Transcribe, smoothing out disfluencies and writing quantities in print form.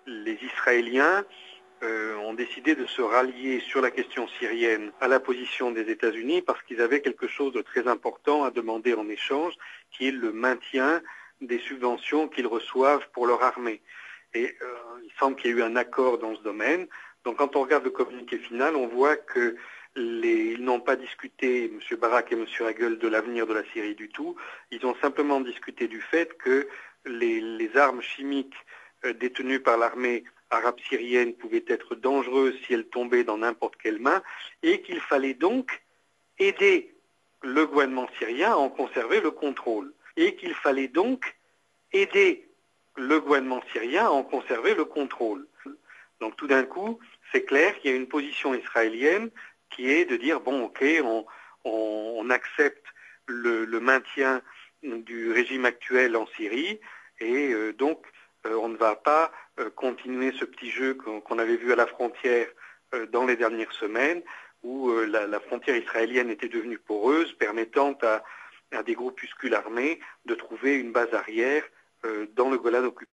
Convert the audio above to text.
les Israéliens ont décidé de se rallier sur la question syrienne à la position des États-Unis parce qu'ils avaient quelque chose de très important à demander en échange, qui est le maintien des subventions qu'ils reçoivent pour leur armée. Et il semble qu'il y ait eu un accord dans ce domaine. Donc quand on regarde le communiqué final, on voit que ils n'ont pas discuté, M. Barak et M. Hagel, de l'avenir de la Syrie du tout. Ils ont simplement discuté du fait que les armes chimiques détenues par l'armée arabe syrienne pouvaient être dangereuses si elles tombaient dans n'importe quelle main, et qu'il fallait donc aider le gouvernement syrien à en conserver le contrôle. Et qu'il fallait donc aider le gouvernement syrien à en conserver le contrôle. Donc tout d'un coup, c'est clair qu'il y a une position israélienne qui est de dire, bon, ok, on accepte le maintien du régime actuel en Syrie, et donc on ne va pas continuer ce petit jeu qu'on avait vu à la frontière dans les dernières semaines, où la frontière israélienne était devenue poreuse, permettant à des groupuscules armés de trouver une base arrière dans le Golan occupé.